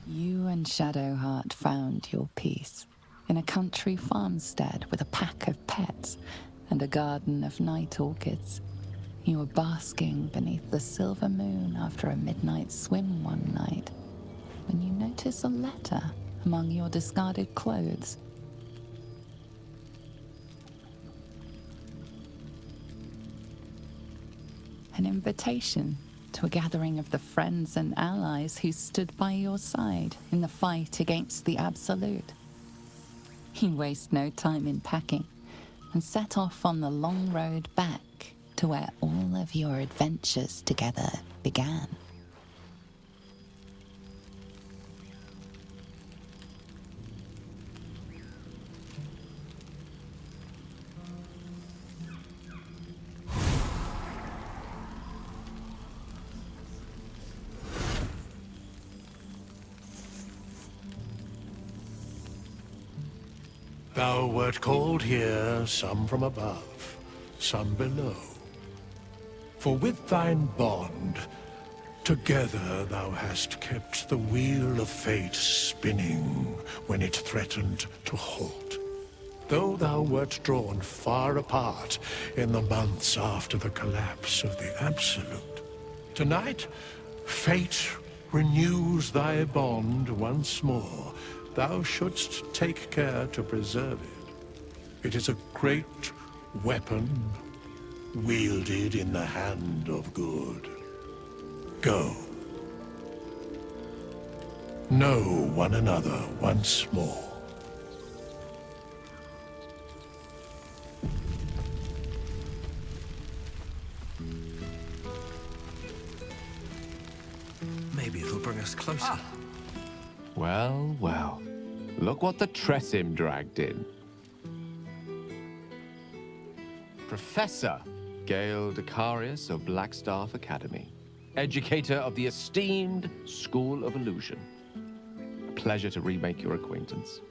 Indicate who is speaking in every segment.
Speaker 1: You and Shadowheart found your peace in a country farmstead with a pack of pets and a garden of night orchids. You were basking beneath the silver moon after a midnight swim one night when you notice a letter among your discarded clothes. An invitation to a gathering of the friends and allies who stood by your side in the fight against the Absolute. You waste no time in packing and set off on the long road back to where all of your adventures together began.
Speaker 2: Thou wert called here, some from above, some below. For with thine bond, together thou hast kept the wheel of fate spinning when it threatened to halt. Though thou wert drawn far apart in the months after the collapse of the Absolute, tonight, fate renews thy bond once more. Thou shouldst take care to preserve it. It is a great weapon, wielded in the hand of good. Go. Know one another once more.
Speaker 3: Maybe it'll bring us closer.
Speaker 4: Well, well. Look what the Tressim dragged in. Professor Gale Decarius of Blackstaff Academy. Educator of the esteemed School of Illusion. A pleasure to remake your acquaintance.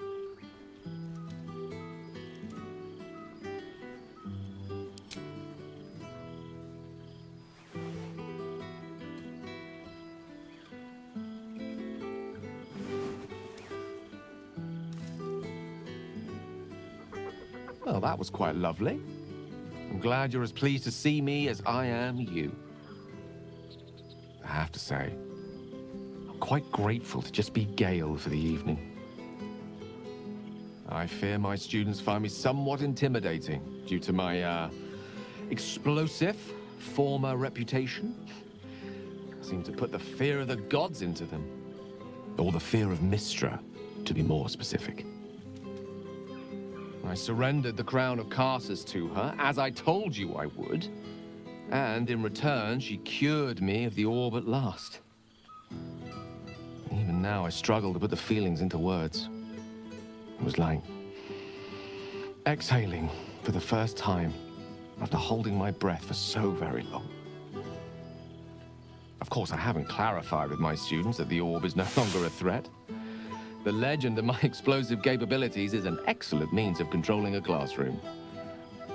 Speaker 4: Well, that was quite lovely. I'm glad you're as pleased to see me as I am you. I have to say, I'm quite grateful to just be Gale for the evening. I fear my students find me somewhat intimidating due to my, explosive former reputation. I seem to put the fear of the gods into them. Or the fear of Mystra, to be more specific. I surrendered the crown of Carsus to her, as I told you I would. And in return, she cured me of the orb at last. Even now, I struggle to put the feelings into words. It was like exhaling for the first time after holding my breath for so very long. Of course, I haven't clarified with my students that the orb is no longer a threat. The legend of my explosive capabilities is an excellent means of controlling a classroom.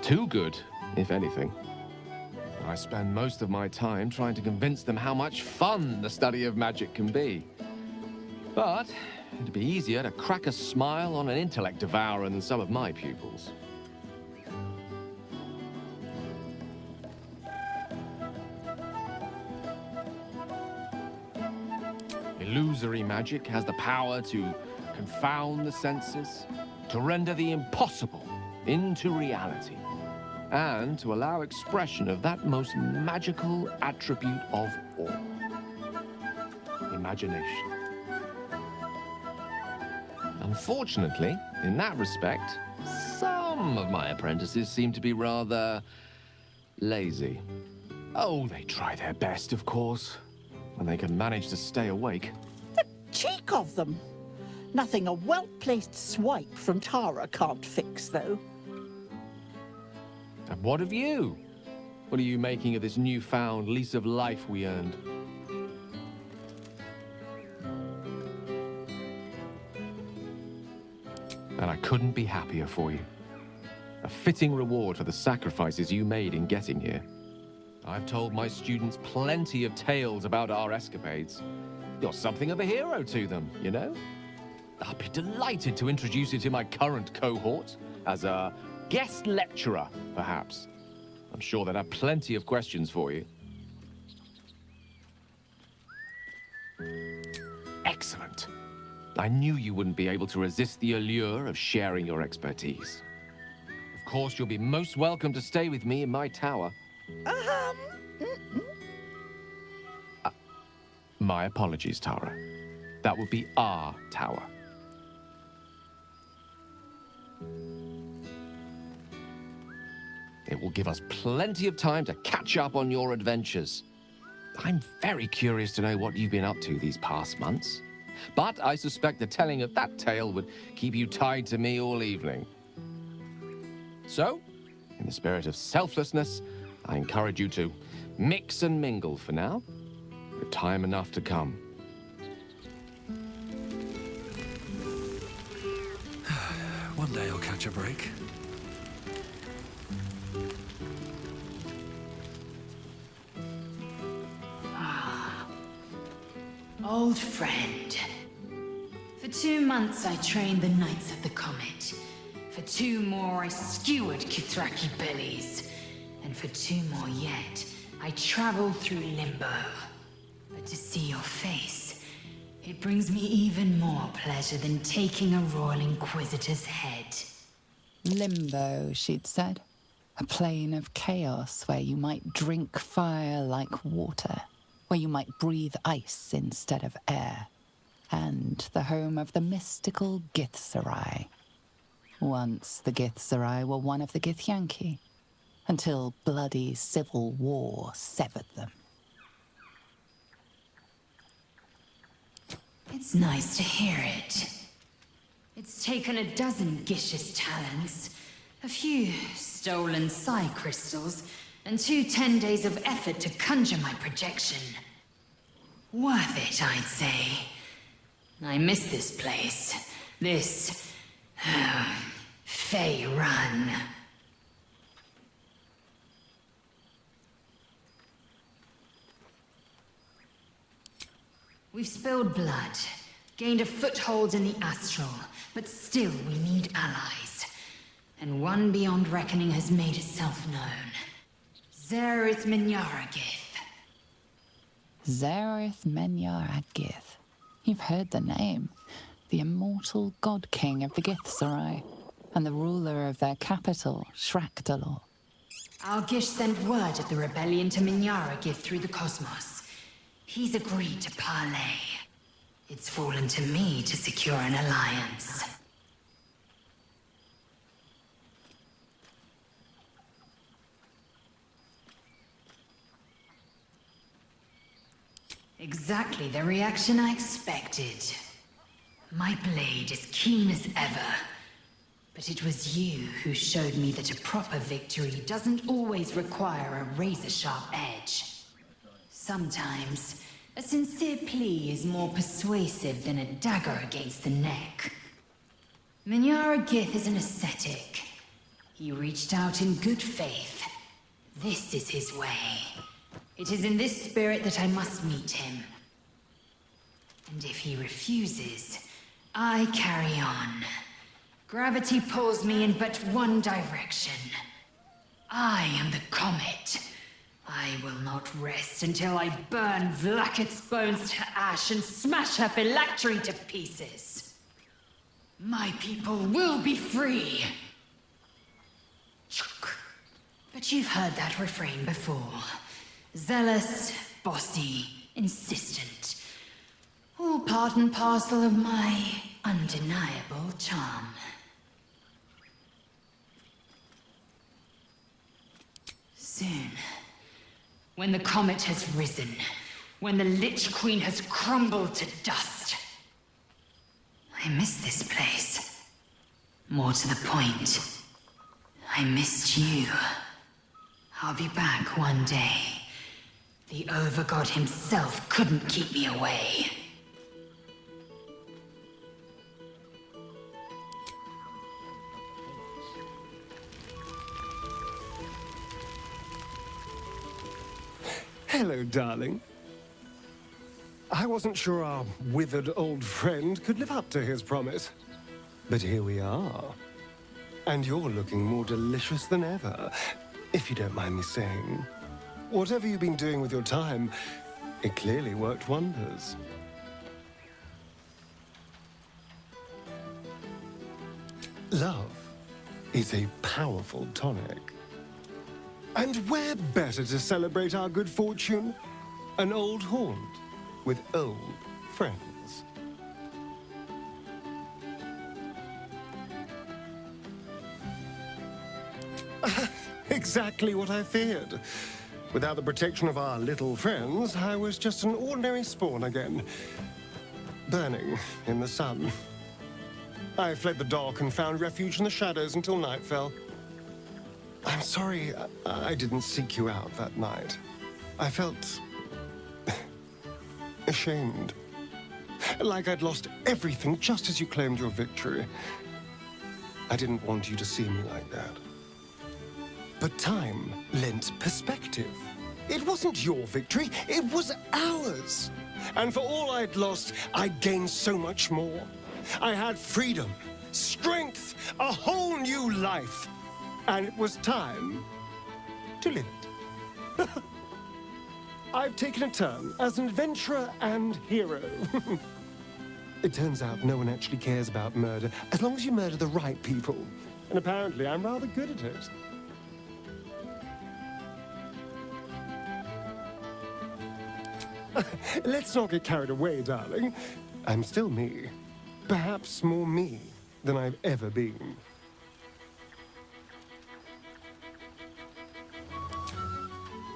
Speaker 4: Too good, if anything. I spend most of my time trying to convince them how much fun the study of magic can be. But it'd be easier to crack a smile on an intellect devourer than some of my pupils. Illusory magic has the power to confound the senses, to render the impossible into reality, and to allow expression of that most magical attribute of all, imagination. Unfortunately, in that respect, some of my apprentices seem to be rather lazy. Oh, they try their best, of course, when they can manage to stay awake.
Speaker 5: The cheek of them! Nothing a well-placed swipe from Tara can't fix, though.
Speaker 4: And what of you? What are you making of this newfound lease of life we earned? And I couldn't be happier for you. A fitting reward for the sacrifices you made in getting here. I've told my students plenty of tales about our escapades, You're something of a hero to them, you know? I'll be delighted to introduce you to my current cohort as a guest lecturer, perhaps. I'm sure they'd have plenty of questions for you. Excellent. I knew you wouldn't be able to resist the allure of sharing your expertise. Of course, you'll be most welcome to stay with me in my tower. My apologies, Tara. That would be our tower. It will give us plenty of time to catch up on your adventures. I'm very curious to know what you've been up to these past months. But I suspect the telling of that tale would keep you tied to me all evening. So, in the spirit of selflessness, I encourage you to mix and mingle for now, with time enough to come.
Speaker 3: One day I'll catch a break.
Speaker 6: Old friend. For 2 months I trained the Knights of the Comet. For 2 more I skewered Kithraki bellies. And for 2 more yet, I traveled through Limbo. But to see your face, it brings me even more pleasure than taking a Royal Inquisitor's head.
Speaker 1: Limbo, she'd said. A plane of chaos where you might drink fire like water, where you might breathe ice instead of air, and the home of the mystical Githzerai. Once the Githzerai were one of the Githyanki, until bloody civil war severed them.
Speaker 6: It's nice to hear it. It's taken a dozen Gish's talents, a few stolen psi crystals, and 2 10 days of effort to conjure my projection. Worth it, I'd say. I miss this place. This... Fey Run. We've spilled blood, gained a foothold in the astral, but still we need allies. And one beyond reckoning has made itself known. Zerith Minyaragith.
Speaker 1: Zerith Menyar-Agith. You've heard the name. The immortal god king of the Githzerai, and the ruler of their capital, Shrakdalor.
Speaker 6: Our Gish sent word of the rebellion to Minyaragith through the cosmos. He's agreed to parley. It's fallen to me to secure an alliance. Exactly the reaction I expected. My blade is keen as ever. But it was you who showed me that a proper victory doesn't always require a razor-sharp edge. Sometimes, a sincere plea is more persuasive than a dagger against the neck. Minyaragith is an ascetic. He reached out in good faith. This is his way. It is in this spirit that I must meet him. And if he refuses, I carry on. Gravity pulls me in but one direction. I am the comet. I will not rest until I burn Vlaakith's bones to ash and smash her phylactery to pieces. My people will be free. But you've heard that refrain before. Zealous, bossy, insistent. All part and parcel of my undeniable charm. Soon, when the comet has risen, when the Lich Queen has crumbled to dust, I miss this place. More to the point, I missed you. I'll be back one day. The Overgod himself couldn't keep me away.
Speaker 7: Hello, darling. I wasn't sure our withered old friend could live up to his promise. But here we are. And you're looking more delicious than ever, if you don't mind me saying. Whatever you've been doing with your time, it clearly worked wonders. Love is a powerful tonic. And where better to celebrate our good fortune? An old haunt with old friends. Exactly what I feared. Without the protection of our little friends, I was just an ordinary spawn again, burning in the sun. I fled the dock and found refuge in the shadows until night fell. I'm sorry I didn't seek you out that night. I felt ashamed. Like I'd lost everything just as you claimed your victory. I didn't want you to see me like that. But time lent perspective. It wasn't your victory, it was ours. And for all I'd lost, I'd gained so much more. I had freedom, strength, a whole new life. And it was time to live it. I've taken a turn as an adventurer and hero. It turns out no one actually cares about murder as long as you murder the right people. And apparently I'm rather good at it. Let's not get carried away, darling. I'm still me. Perhaps more me than I've ever been.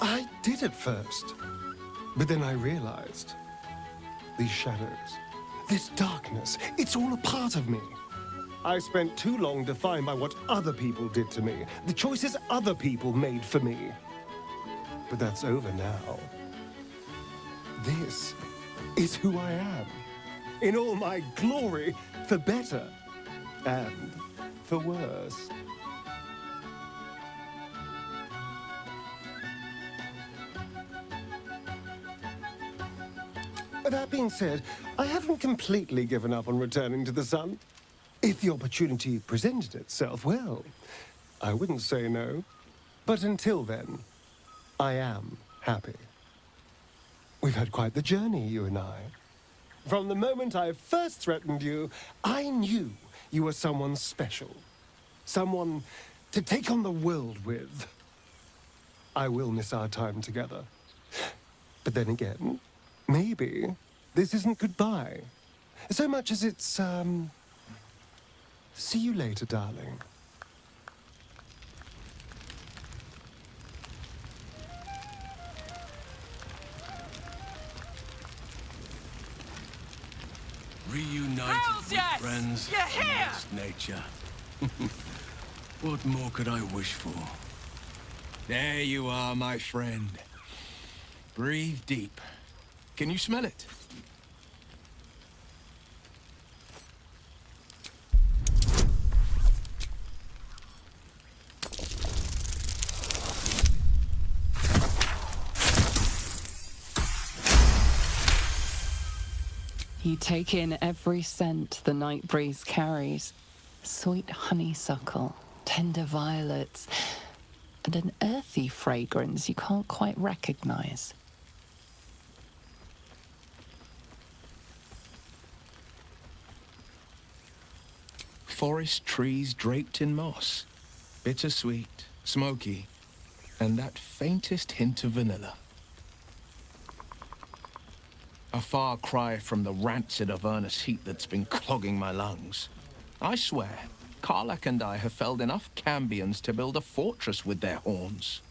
Speaker 7: I did at first, but then I realized these shadows, this darkness, it's all a part of me. I spent too long defined by what other people did to me, the choices other people made for me. But that's over now. This is who I am, in all my glory, for better and for worse. That being said, I haven't completely given up on returning to the sun. If the opportunity presented itself, well, I wouldn't say no. But until then, I am happy. We've had quite the journey, you and I. From the moment I first threatened you, I knew you were someone special. Someone to take on the world with. I will miss our time together. But then again, maybe this isn't goodbye. So much as it's, see you later, darling.
Speaker 3: Reunited with
Speaker 8: yes!
Speaker 3: friends
Speaker 8: You're here!
Speaker 3: amongst nature. What more could I wish for? There you are, my friend. Breathe deep. Can you smell it?
Speaker 1: You take in every scent the night breeze carries. Sweet honeysuckle, tender violets, and an earthy fragrance you can't quite recognize.
Speaker 3: Forest trees draped in moss. Bittersweet, smoky, and that faintest hint of vanilla. A far cry from the rancid Avernus heat that's been clogging my lungs. I swear, Karlach and I have felled enough Cambions to build a fortress with their horns.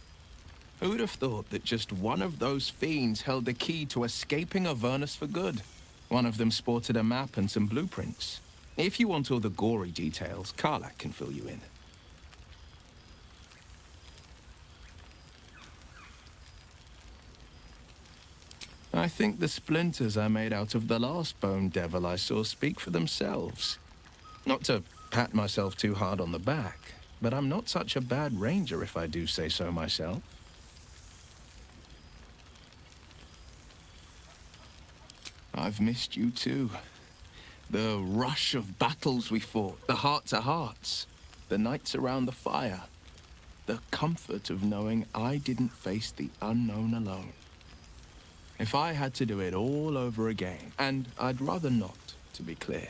Speaker 3: Who'd have thought that just one of those fiends held the key to escaping Avernus for good? One of them sported a map and some blueprints. If you want all the gory details, Karlach can fill you in. I think the splinters I made out of the last bone devil I saw speak for themselves. Not to pat myself too hard on the back, but I'm not such a bad ranger if I do say so myself. I've missed you too. The rush of battles we fought, the heart-to-hearts, the nights around the fire, the comfort of knowing I didn't face the unknown alone. If I had to do it all over again, and I'd rather not, to be clear,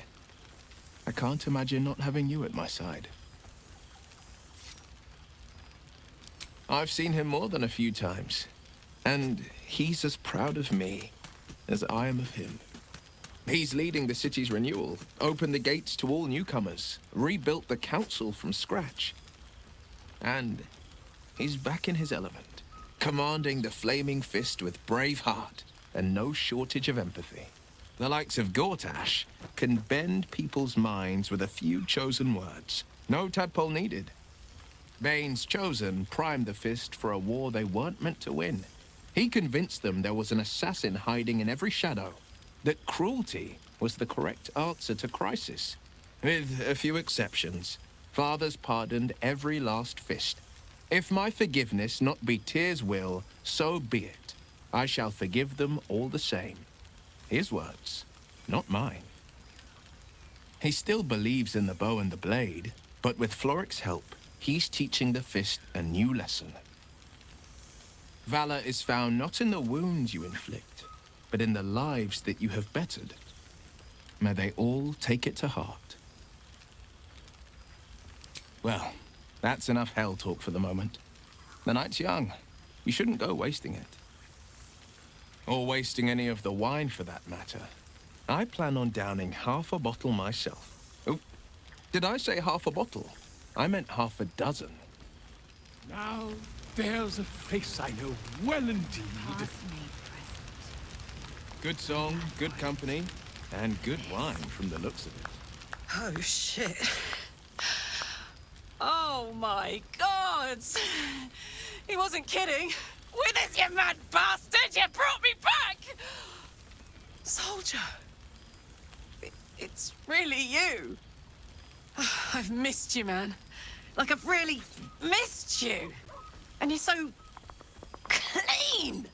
Speaker 3: I can't imagine not having you at my side. I've seen him more than a few times, and he's as proud of me as I am of him. He's leading the city's renewal, opened the gates to all newcomers, rebuilt the council from scratch. And he's back in his element, commanding the Flaming Fist with brave heart and no shortage of empathy. The likes of Gortash can bend people's minds with a few chosen words. No tadpole needed. Bane's Chosen primed the Fist for a war they weren't meant to win. He convinced them there was an assassin hiding in every shadow, that cruelty was the correct answer to crisis. With a few exceptions, fathers pardoned every last Fist. If my forgiveness not be Tyr's will, so be it. I shall forgive them all the same. His words, not mine. He still believes in the bow and the blade, but with Floric's help, he's teaching the Fist a new lesson. Valor is found not in the wounds you inflict, but in the lives that you have bettered. May they all take it to heart. Well, that's enough hell talk for the moment. The night's young. You shouldn't go wasting it. Or wasting any of the wine for that matter. I plan on downing half a bottle myself. Oh, did I say half a bottle? I meant half a dozen.
Speaker 2: Now, there's a face I know well indeed.
Speaker 3: Good song, good company, and good wine from the looks of it.
Speaker 8: Oh, shit. Oh, my God! He wasn't kidding. With us, you mad bastard! You brought me back! Soldier. It's really you. I've missed you, man. Like, I've really missed you. And you're so clean.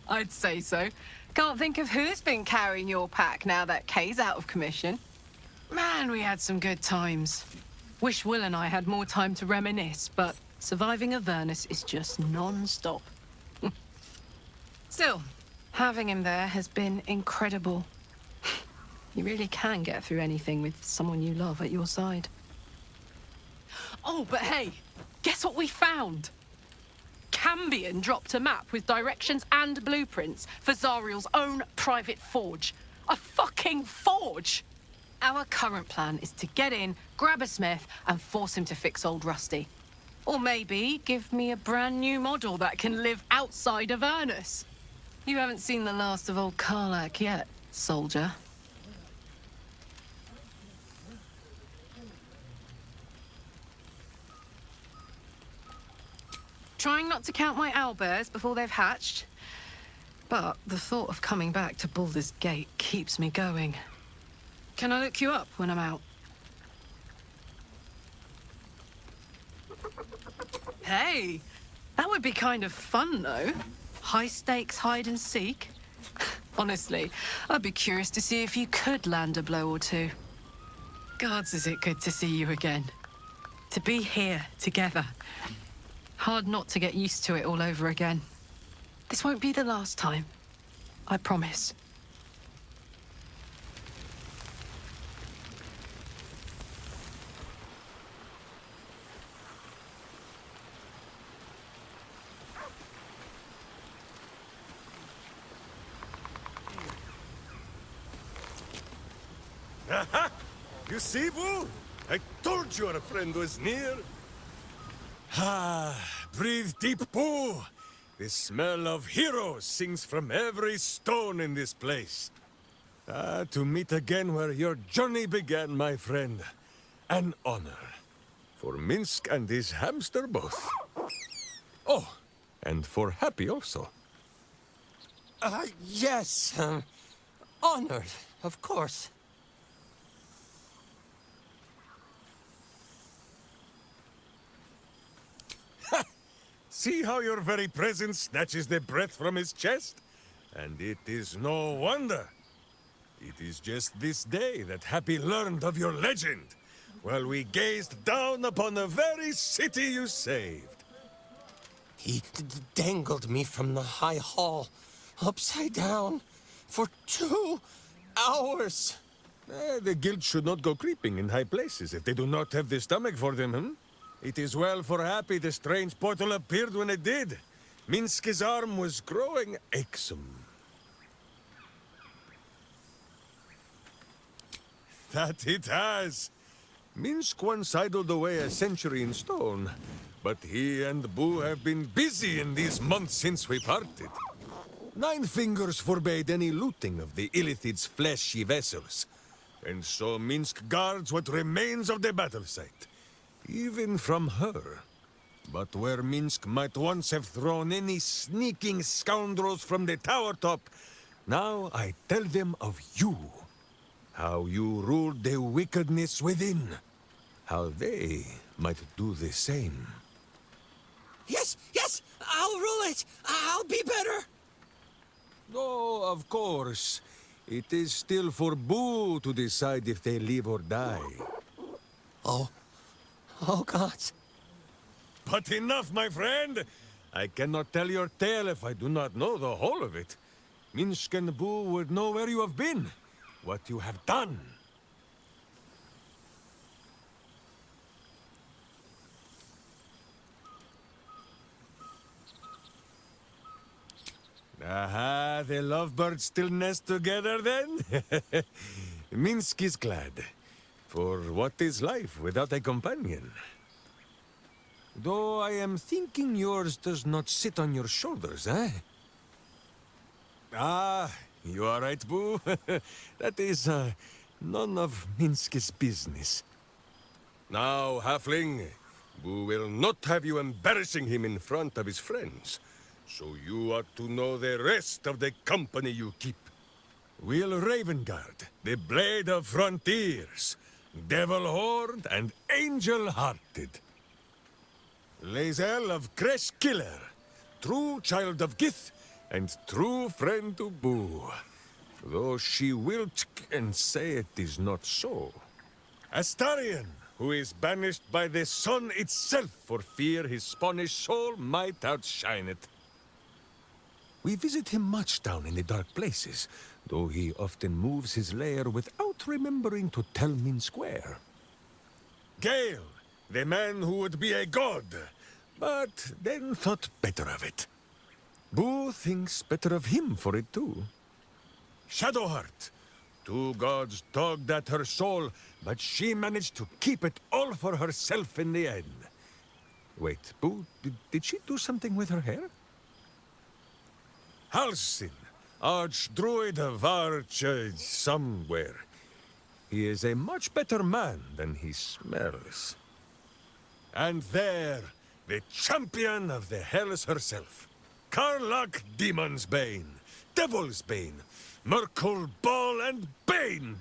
Speaker 8: I'd say so. Can't think of who's been carrying your pack now that Kay's out of commission. Man, we had some good times. Wish Will and I had more time to reminisce, but surviving Avernus is just non-stop. Still, having him there has been incredible. You really can get through anything with someone you love at your side. Oh, but hey, guess what we found? Cambion dropped a map with directions and blueprints for Zariel's own private forge. A fucking forge! Our current plan is to get in, grab a smith, and force him to fix old Rusty. Or maybe give me a brand new model that can live outside of Avernus. You haven't seen the last of old Karlach yet, soldier. Trying not to count my owlbears before they've hatched. But the thought of coming back to Baldur's Gate keeps me going. Can I look you up when I'm out? Hey, that would be kind of fun, though. High-stakes hide and seek. Honestly, I'd be curious to see if you could land a blow or two. Gods, is it good to see you again. To be here, together. Hard not to get used to it all over again. This won't be the last time. I promise.
Speaker 9: Aha! You see, Boo? I told you our friend was near. Ah, breathe deep, Boo. The smell of heroes sings from every stone in this place. Ah, to meet again where your journey began, my friend. An honor. For Minsk and his hamster both. Oh, and for Happy also.
Speaker 10: Yes. Honored, of course.
Speaker 9: See how your very presence snatches the breath from his chest? And it is no wonder. It is just this day that Happy learned of your legend, while we gazed down upon the very city you saved.
Speaker 10: He dangled me from the high hall, upside down, for 2 hours.
Speaker 9: The guild should not go creeping in high places if they do not have the stomach for them, It is well for Happy the strange portal appeared when it did. Minsk's arm was growing aexum. That it has. Minsk once idled away a century in stone, but he and Boo have been busy in these months since we parted. 9 Fingers forbade any looting of the Illithid's fleshy vessels, and so Minsk guards what remains of the battle site, even from her. But where Minsk might once have thrown any sneaking scoundrels from the tower top, now I tell them of you. How you ruled the wickedness within. How they might do the same.
Speaker 10: Yes, yes, I'll rule it. I'll be better.
Speaker 9: Oh, of course. It is still for Boo to decide if they live or die.
Speaker 10: Oh gods.
Speaker 9: But enough, my friend! I cannot tell your tale if I do not know the whole of it. Minsk and Boo would know where you have been, what you have done. Aha, the lovebirds still nest together then? Minsk is glad. For what is life without a companion? Though I am thinking yours does not sit on your shoulders, eh? Ah, you are right, Boo. That is, none of Minsk's business. Now, Halfling, Boo will not have you embarrassing him in front of his friends. So you ought to know the rest of the company you keep. Will Ravengard, the Blade of Frontiers, Devil-Horned and Angel-Hearted. Lae'zel of Creshkiller, true child of Gith and true friend to Boo, though she will and say it is not so. Astarion, who is banished by the sun itself for fear his Spanish soul might outshine it. We visit him much down in the dark places, though he often moves his lair without remembering to tell Minsk where. Gale, the man who would be a god, but then thought better of it. Boo thinks better of him for it too. Shadowheart, 2 gods tugged at her soul, but she managed to keep it all for herself in the end. Wait, Boo, did she do something with her hair? Halsin, Archdruid of Arch... somewhere. He is a much better man than he smells. And there, the champion of the Hells herself. Karlach Demon's Bane, Devil's Bane, Merkul Ball and Bane.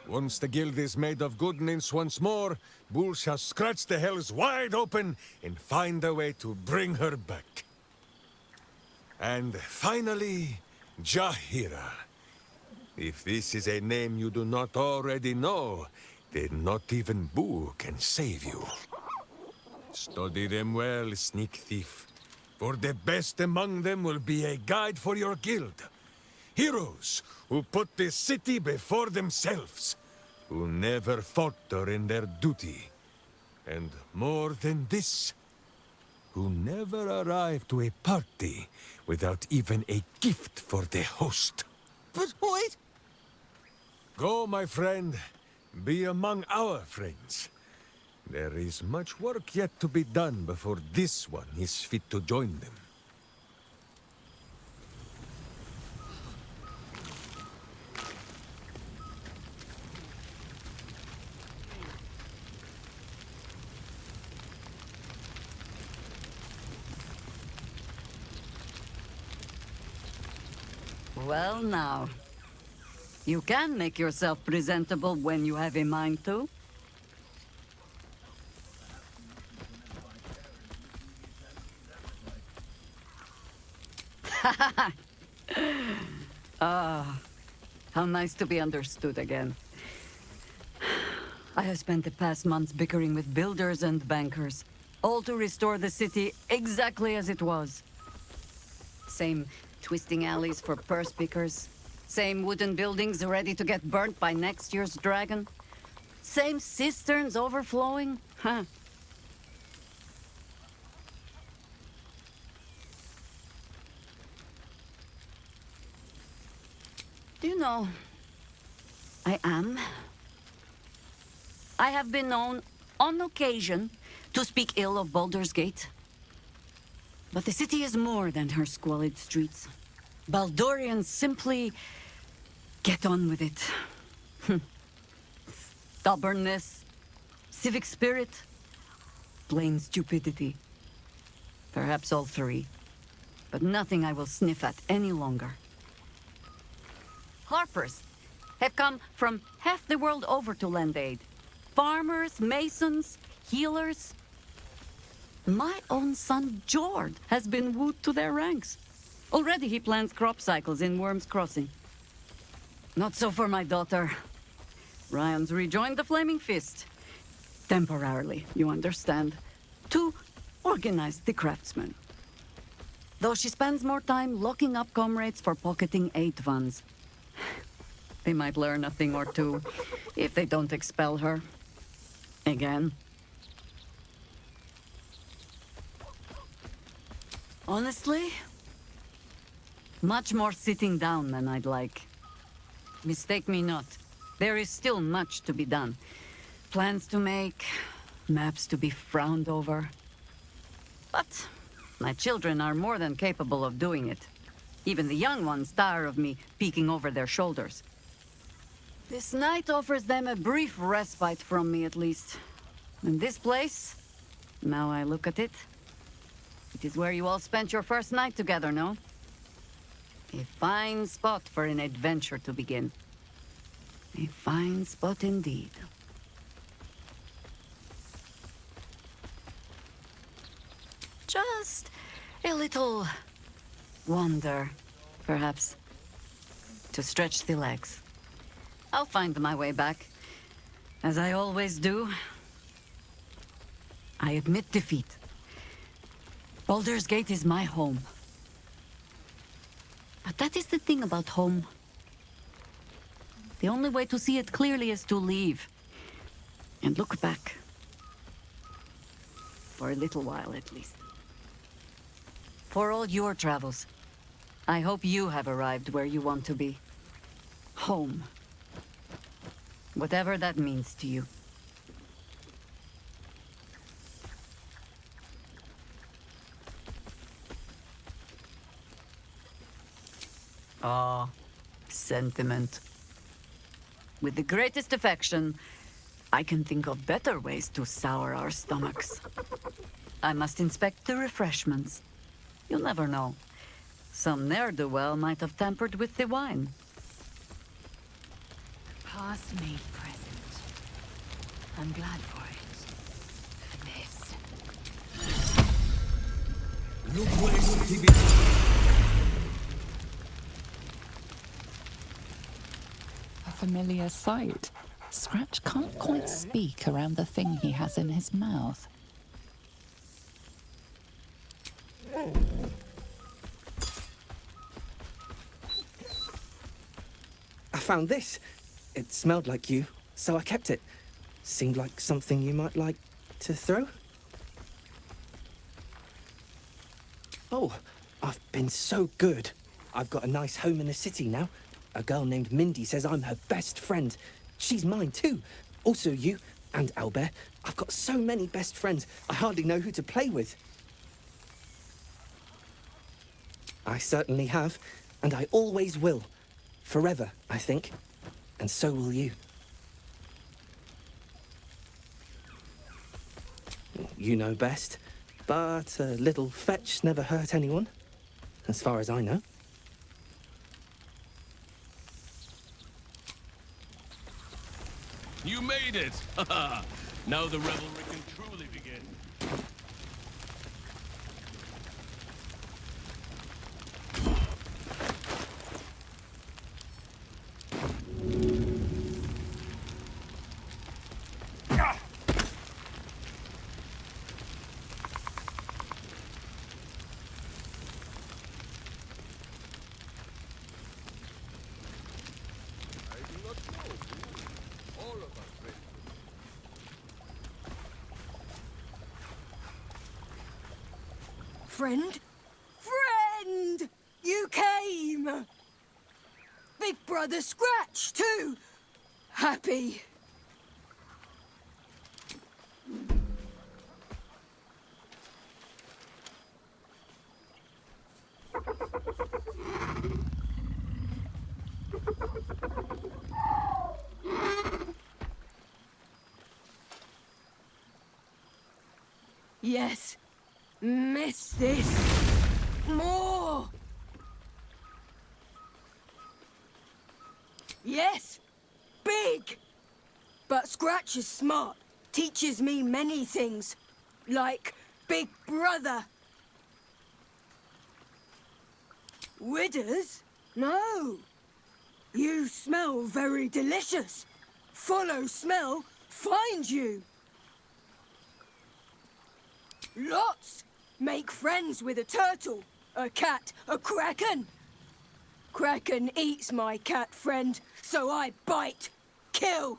Speaker 9: Once the guild is made of goodness once more, Bull shall scratch the Hells wide open and find a way to bring her back. And finally, Jahira. If this is a name you do not already know, then not even Boo can save you. Study them well, sneak thief. For the best among them will be a guide for your guild. Heroes who put the city before themselves, who never falter in their duty. And more than this, who never arrive to a party without even a gift for the host.
Speaker 10: But wait!
Speaker 9: Go, my friend. Be among our friends. There is much work yet to be done before this one is fit to join them.
Speaker 11: Well now, you can make yourself presentable when you have a mind to. Ah, how nice to be understood again. I have spent the past months bickering with builders and bankers, all to restore the city exactly as it was. Same twisting alleys for purse pickers, same wooden buildings ready to get burnt by next year's dragon, same cisterns overflowing, huh? Do you know, I have been known, on occasion, to speak ill of Baldur's Gate. But the city is more than her squalid streets. Baldurians simply get on with it. Stubbornness, civic spirit, plain stupidity. Perhaps all three, but nothing I will sniff at any longer. Harpers have come from half the world over to lend aid. Farmers, masons, healers. My own son, Jord, has been wooed to their ranks. Already he plans crop cycles in Worm's Crossing. Not so for my daughter. Ryan's rejoined the Flaming Fist. Temporarily, you understand. To organize the craftsmen. Though she spends more time locking up comrades for pocketing aid funds. They might learn a thing or two, if they don't expel her. Again. Honestly, much more sitting down than I'd like. Mistake me not, there is still much to be done. Plans to make, maps to be frowned over. But my children are more than capable of doing it. Even the young ones tire of me peeking over their shoulders. This night offers them a brief respite from me, at least. And this place, now I look at it, it is where you all spent your first night together, no? A fine spot for an adventure to begin. A fine spot indeed. Just a little wander, perhaps, to stretch the legs. I'll find my way back, as I always do. I admit defeat. Baldur's Gate is my home. But that is the thing about home. The only way to see it clearly is to leave. And look back. For a little while, at least. For all your travels, I hope you have arrived where you want to be. Home. Whatever that means to you. Ah, sentiment. With the greatest affection, I can think of better ways to sour our stomachs. I must inspect the refreshments. You'll never know. Some ne'er-do-well might have tampered with the wine.
Speaker 6: Past made present. I'm glad for it. For this.
Speaker 10: Look where it's
Speaker 1: A familiar sight. Scratch can't quite speak around the thing he has in his mouth.
Speaker 12: I found this. It smelled like you, so I kept it. Seemed like something you might like to throw. Oh, I've been so good. I've got a nice home in the city now. A girl named Mindy says I'm her best friend. She's mine too. Also you and Albert. I've got so many best friends, I hardly know who to play with. I certainly have, and I always will. Forever, I think. And so will you. You know best, but a little fetch never hurt anyone, as far as I know.
Speaker 13: You made it! Now the revelry can truly begin.
Speaker 14: Friend? Friend! You came! Big Brother Scratch, too! Happy. Yes. Miss this. More. Yes. Big. But Scratch is smart. Teaches me many things. Like Big Brother. Withers? No. You smell very delicious. Follow smell, find you. Lots. Make friends with a turtle, a cat, a kraken. Kraken eats my cat friend, so I bite, kill.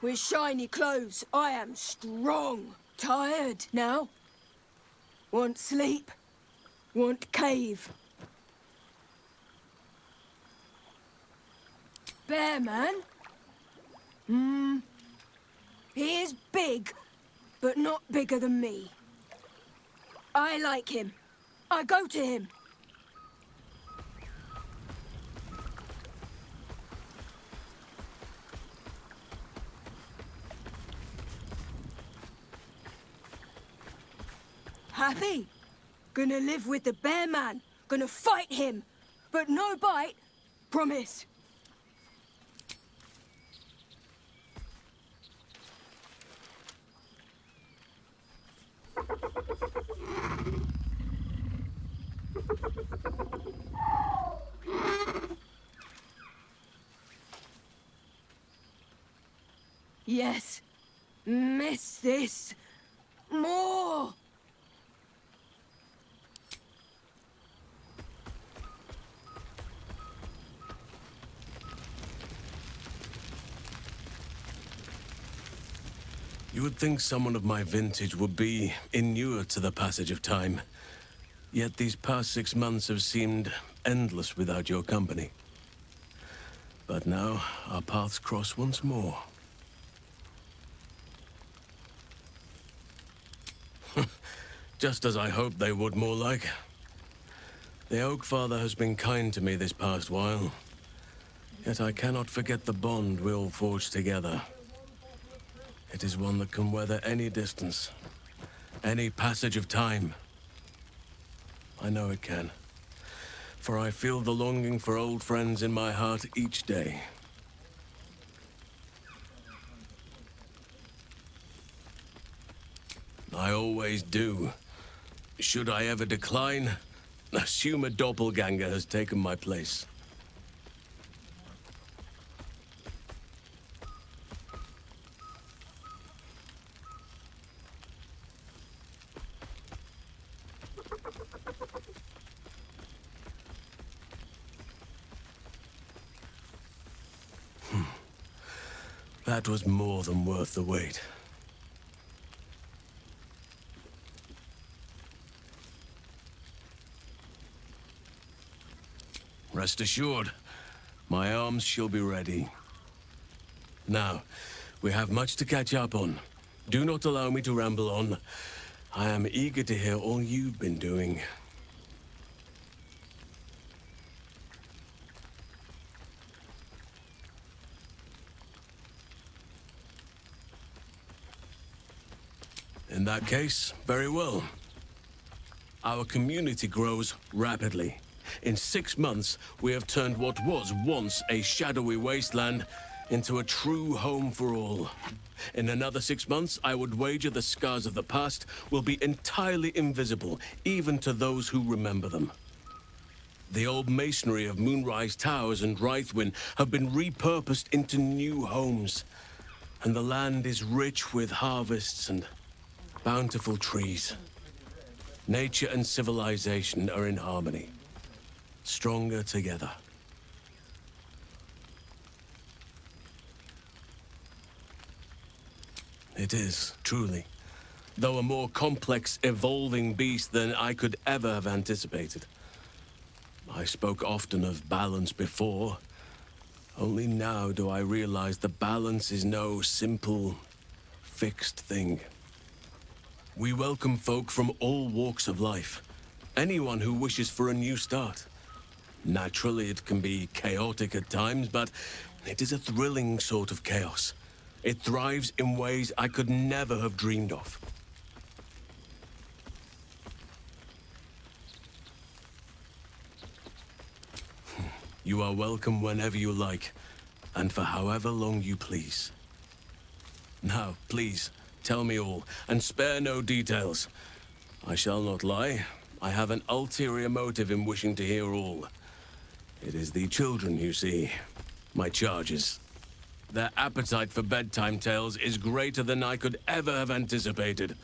Speaker 14: With shiny clothes, I am strong. Tired now. Want sleep. Want cave. Bear man? He is big, but not bigger than me. I like him. I go to him. Happy? Gonna live with the bear man. Gonna fight him. But no bite. Promise. Yes. Miss this. More.
Speaker 13: You would think someone of my vintage would be inured to the passage of time. Yet these past 6 months have seemed endless without your company. But now, our paths cross once more. Just as I hoped they would, more like. The Oak Father has been kind to me this past while. Yet I cannot forget the bond we all forged together. It is one that can weather any distance, any passage of time. I know it can, for I feel the longing for old friends in my heart each day. I always do. Should I ever decline, assume a doppelganger has taken my place. That was more than worth the wait. Rest assured, my arms shall be ready. Now, we have much to catch up on. Do not allow me to ramble on. I am eager to hear all you've been doing. In that case, very well. Our community grows rapidly. In 6 months, we have turned what was once a shadowy wasteland into a true home for all. In another 6 months, I would wager the scars of the past will be entirely invisible, even to those who remember them. The old masonry of Moonrise Towers and Rythwin have been repurposed into new homes, and the land is rich with harvests and bountiful trees. Nature and civilization are in harmony, stronger together. It is, truly. though a more complex, evolving beast than I could ever have anticipated. I spoke often of balance before. Only now do I realize the balance is no simple, fixed thing. We welcome folk from all walks of life. Anyone who wishes for a new start. Naturally, it can be chaotic at times, but it is a thrilling sort of chaos. It thrives in ways I could never have dreamed of. You are welcome whenever you like, and for however long you please. Now, please, tell me all, and spare no details. I shall not lie. I have an ulterior motive in wishing to hear all. It is the children, you see, my charges. Their appetite for bedtime tales is greater than I could ever have anticipated.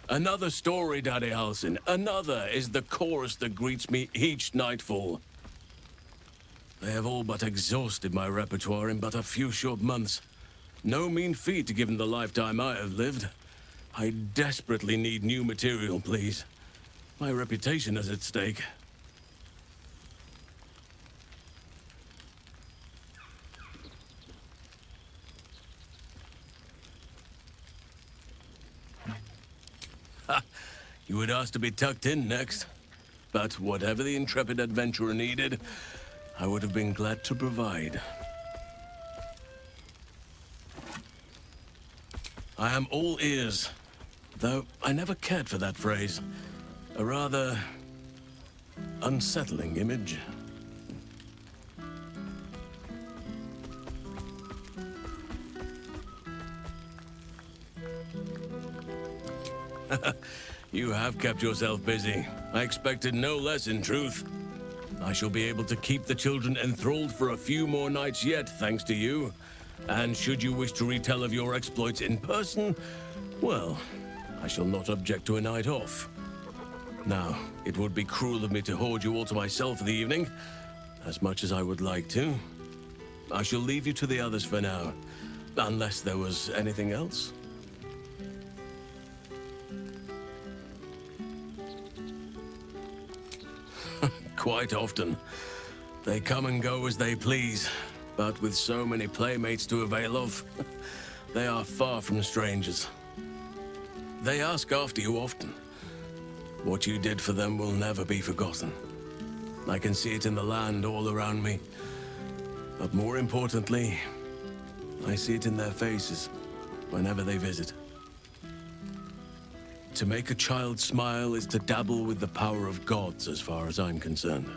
Speaker 13: Another story, Daddy Halsin. Another is the chorus that greets me each nightfall. They have all but exhausted my repertoire in but a few short months. No mean feat given the lifetime I have lived. I desperately need new material, please. My reputation is at stake. You would ask to be tucked in next. But whatever the intrepid adventurer needed, I would have been glad to provide. I am all ears, though I never cared for that phrase. A rather unsettling image. You have kept yourself busy. I expected no less, in truth. I shall be able to keep the children enthralled for a few more nights yet, thanks to you. And should you wish to retell of your exploits in person, well, I shall not object to a night off. Now, it would be cruel of me to hoard you all to myself for the evening, as much as I would like to. I shall leave you to the others for now, unless there was anything else. Quite often. They come and go as they please, but with so many playmates to avail of, they are far from strangers. They ask after you often. What you did for them will never be forgotten. I can see it in the land all around me. But more importantly, I see it in their faces whenever they visit. To make a child smile is to dabble with the power of gods, as far as I'm concerned.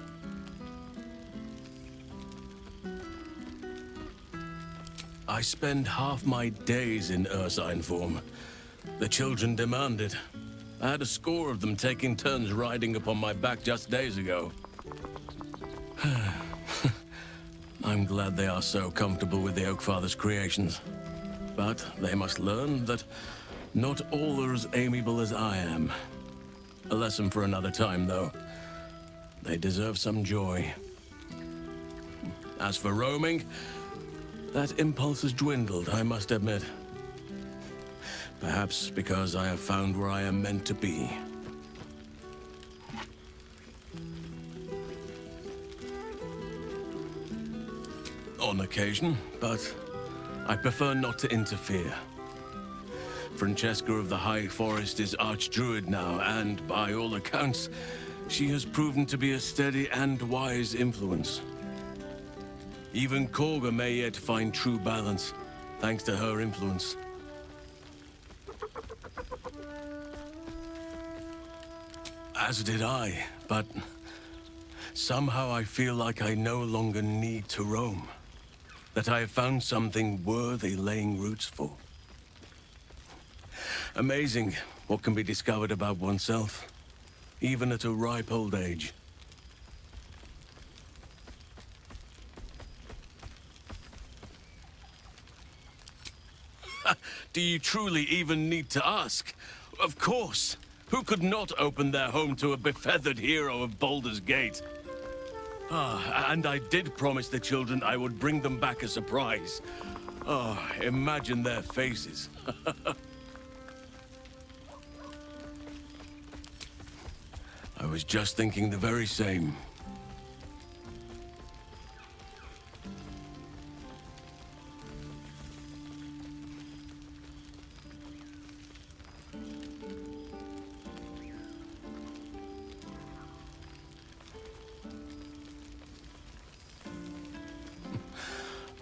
Speaker 13: I spend half my days in ursine form. The children demand it. I had a score of them taking turns riding upon my back just days ago. I'm glad they are so comfortable with the Oakfather's creations. But they must learn that not all are as amiable as I am. A lesson for another time, though. They deserve some joy. As for roaming, that impulse has dwindled, I must admit. Perhaps because I have found where I am meant to be. On occasion, but I prefer not to interfere. Francesca of the High Forest is Archdruid now, and by all accounts, she has proven to be a steady and wise influence. Even Korga may yet find true balance, thanks to her influence. As did I, but somehow I feel like I no longer need to roam. That I have found something worthy laying roots for. Amazing what can be discovered about oneself, even at a ripe old age. Do you truly even need to ask? Of course! Who could not open their home to a befeathered hero of Baldur's Gate? Ah, and I did promise the children I would bring them back a surprise. Oh, imagine their faces. I was just thinking the very same.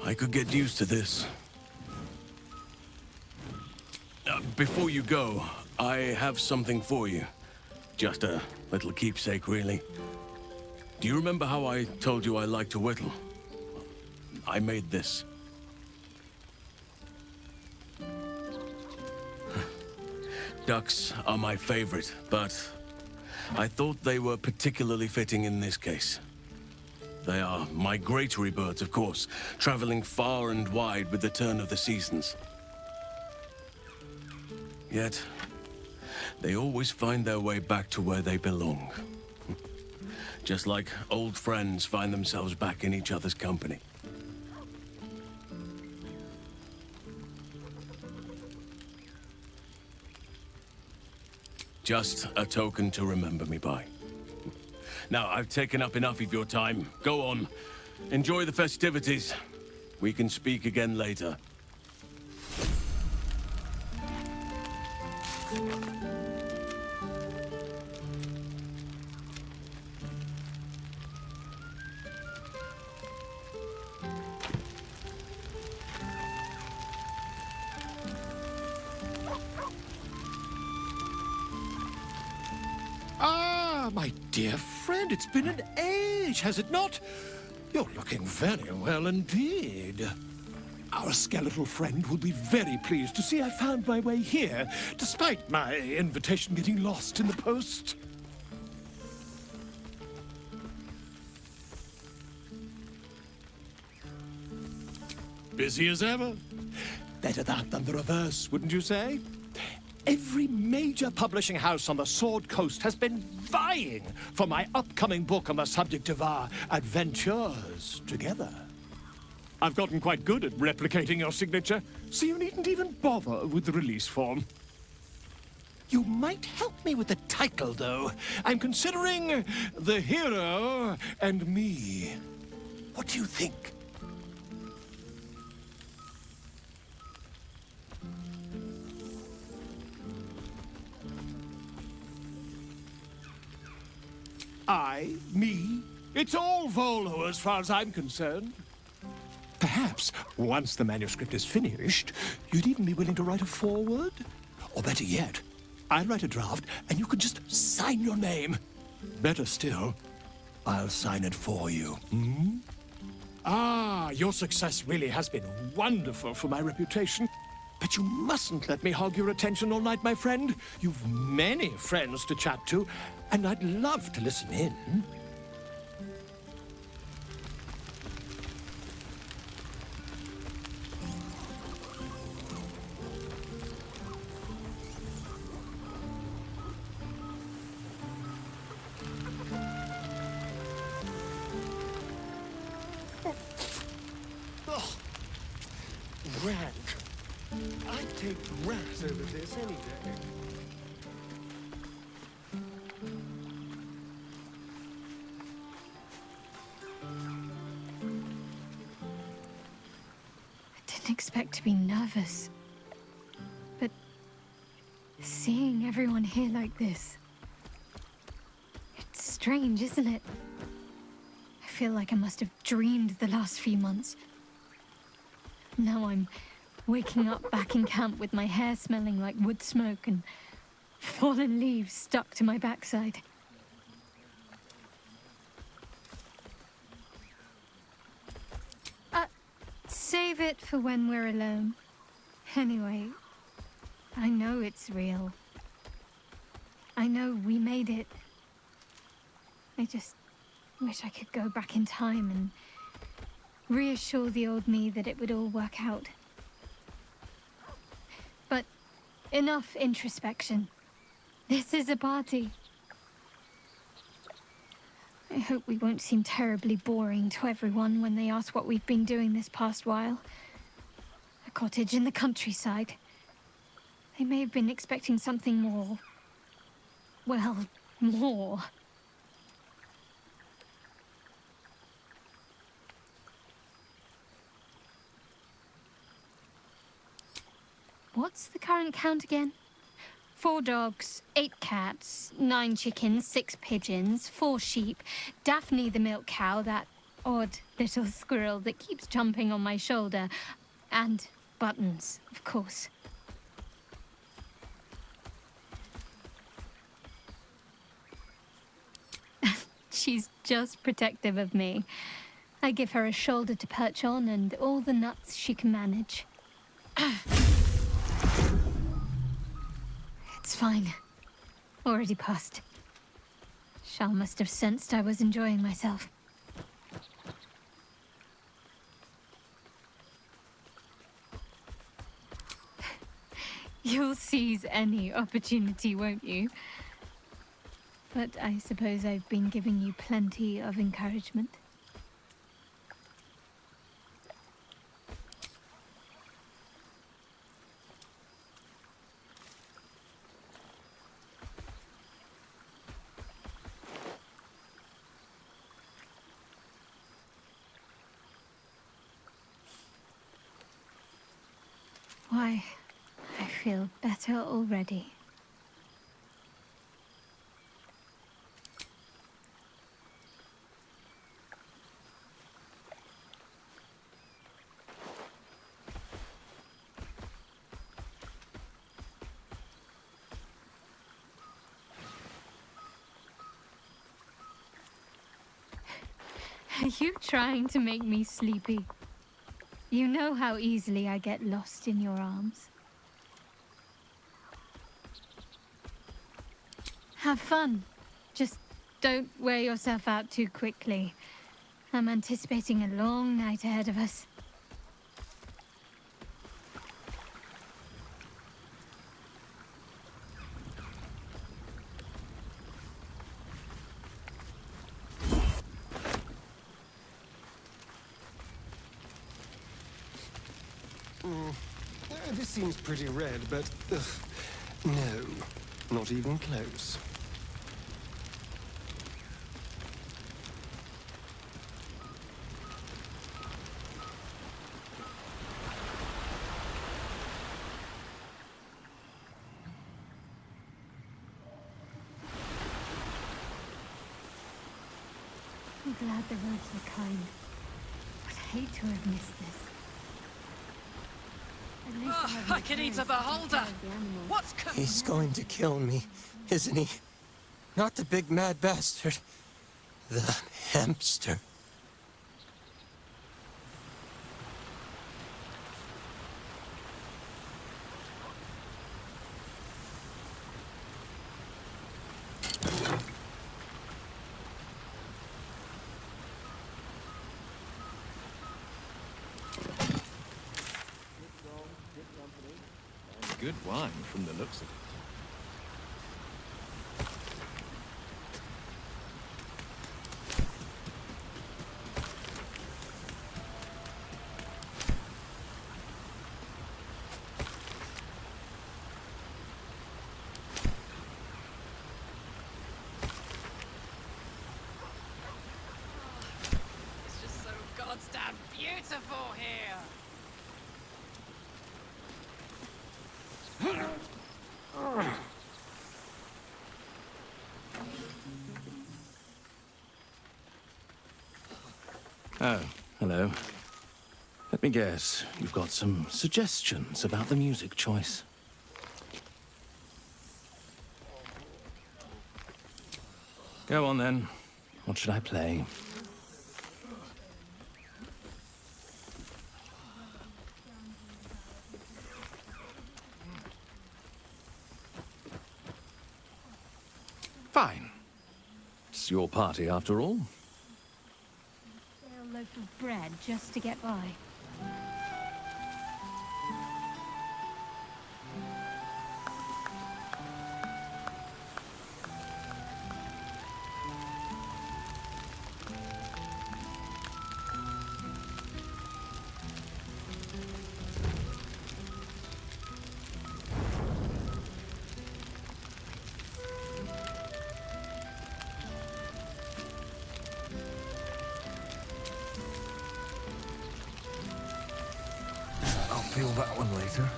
Speaker 13: I could get used to this. Before you go, I have something for you. Just a little keepsake, really. Do you remember how I told you I like to whittle? I made this. Ducks are my favorite, but I thought they were particularly fitting in this case. They are migratory birds, of course, traveling far and wide with the turn of the seasons. Yet, they always find their way back to where they belong. Just like old friends find themselves back in each other's company. Just a token to remember me by. Now, I've taken up enough of your time. Go on. Enjoy the festivities. We can speak again later.
Speaker 2: Ah, my dear friend, it's been an age, has it not? You're looking very well indeed. Our skeletal friend will be very pleased to see I found my way here, despite my invitation getting lost in the post. Busy as ever. Better that than the reverse, wouldn't you say? Every major publishing house on the Sword Coast has been vying for my upcoming book on the subject of our adventures together. I've gotten quite good at replicating your signature, so you needn't even bother with the release form. You might help me with the title, though. I'm considering The Hero and Me. What do you think? I, me, it's all Volo as far as I'm concerned. Perhaps, once the manuscript is finished, you'd even be willing to write a foreword? Or better yet, I'll write a draft and you can just sign your name. Better still, I'll sign it for you. Hmm? Ah, your success really has been wonderful for my reputation. But you mustn't let me hog your attention all night, my friend. You've many friends to chat to, and I'd love to listen in. Oh, rank. I'd take grass over this any day.
Speaker 15: I didn't expect to be nervous. But seeing everyone here like this, it's strange, isn't it? I feel like I must have dreamed the last few months. Now I'm waking up back in camp with my hair smelling like wood smoke and fallen leaves stuck to my backside. Save it for when we're alone. Anyway, I know it's real. I know we made it. I just wish I could go back in time and reassure the old me that it would all work out. But enough introspection. This is a party. I hope we won't seem terribly boring to everyone when they ask what we've been doing this past while. A cottage in the countryside. They may have been expecting something more... well, more. What's the current count again? 4 dogs, 8 cats, 9 chickens, 6 pigeons, 4 sheep, Daphne the milk cow, that odd little squirrel that keeps jumping on my shoulder, and Buttons, of course. She's just protective of me. I give her a shoulder to perch on and all the nuts she can manage. It's fine. Already passed. Shal must have sensed I was enjoying myself. You'll seize any opportunity, won't you? But I suppose I've been giving you plenty of encouragement. Why, I feel better already. Are you trying to make me sleepy? You know how easily I get lost in your arms. Have fun. Just don't wear yourself out too quickly. I'm anticipating a long night ahead of us.
Speaker 7: This seems pretty red, but no, not even close.
Speaker 15: I'm glad the roads were kind. I'd hate to have missed this.
Speaker 10: I can eat a beholder! What's
Speaker 12: He's going to kill me, isn't he? Not the big mad bastard. The hamster.
Speaker 3: Good wine from the looks of it.
Speaker 10: It's just so goddamn beautiful here!
Speaker 13: Oh, hello. Let me guess, you've got some suggestions about the music choice. Go on then. What should I play? Fine. It's your party after all.
Speaker 15: A loaf of bread just to get by.
Speaker 9: I'll feel that one later.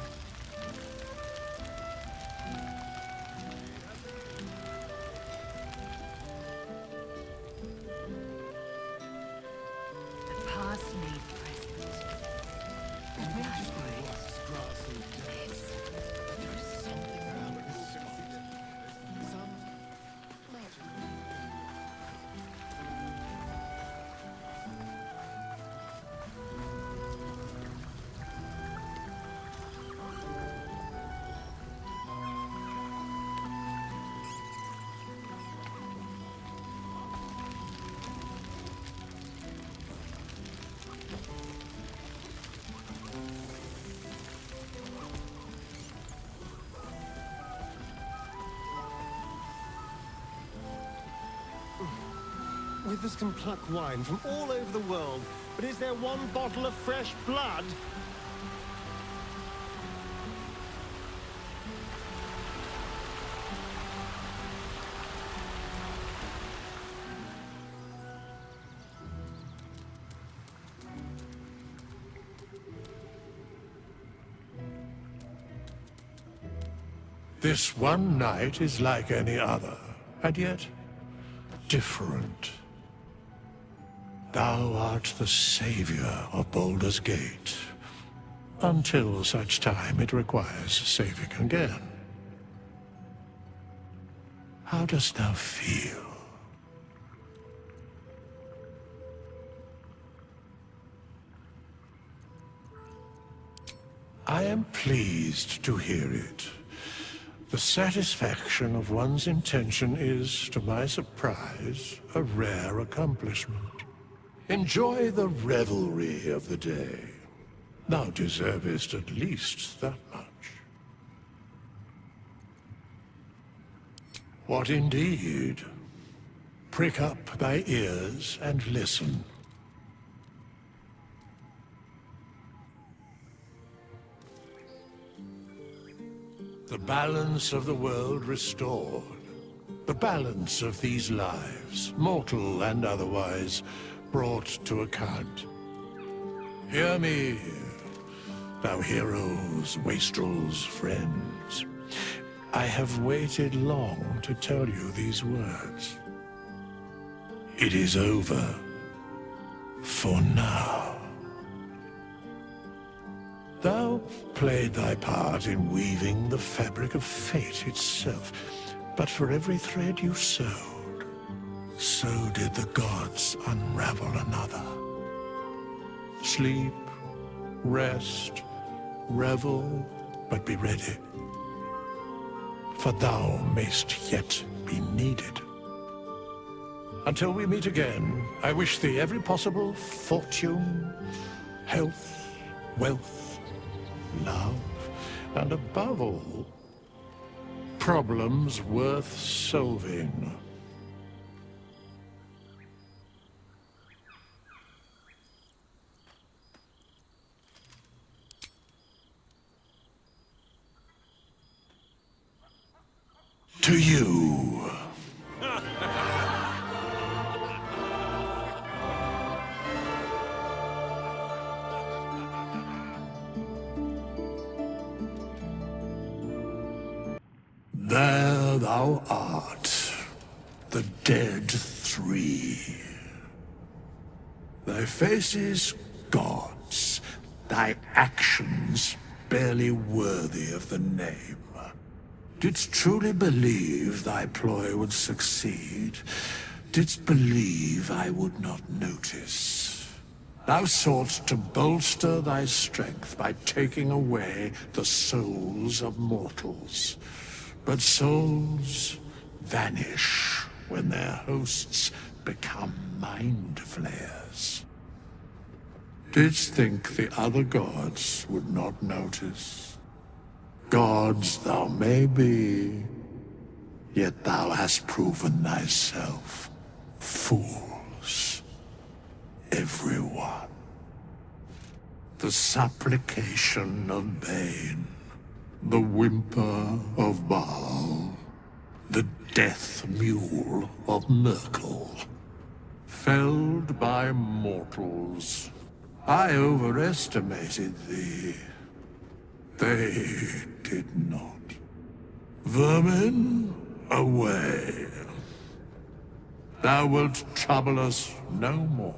Speaker 7: Withers can pluck wine from all over the world, but is there one bottle of fresh blood?
Speaker 2: This one night is like any other, and yet different. Thou art the savior of Baldur's Gate, until such time it requires saving again. How dost thou feel? I am pleased to hear it. The satisfaction of one's intention is, to my surprise, a rare accomplishment. Enjoy the revelry of the day. Thou deservest at least that much. What indeed? Prick up thy ears and listen. The balance of the world restored. The balance of these lives, mortal and otherwise, brought to account. Hear me, thou heroes, wastrels, friends. I have waited long to tell you these words. It is over. For now. Thou played thy part in weaving the fabric of fate itself, but for every thread you sewed, so did the gods unravel another. Sleep, rest, revel, but be ready, for thou mayst yet be needed. Until we meet again, I wish thee every possible fortune, health, wealth, love, and above all, problems worth solving. To you. There thou art, the dead three. Thy faces gods, thy actions barely worthy of the name. Didst truly believe thy ploy would succeed? Didst believe I would not notice? Thou sought to bolster thy strength by taking away the souls of mortals. But souls vanish when their hosts become mind flayers. Didst think the other gods would not notice? Gods thou may be, yet thou hast proven thyself fools. Everyone. The supplication of Bane. The whimper of Baal, the death mule of Merkel. Felled by mortals, I overestimated thee. They did not. Vermin, away. Thou wilt trouble us no more.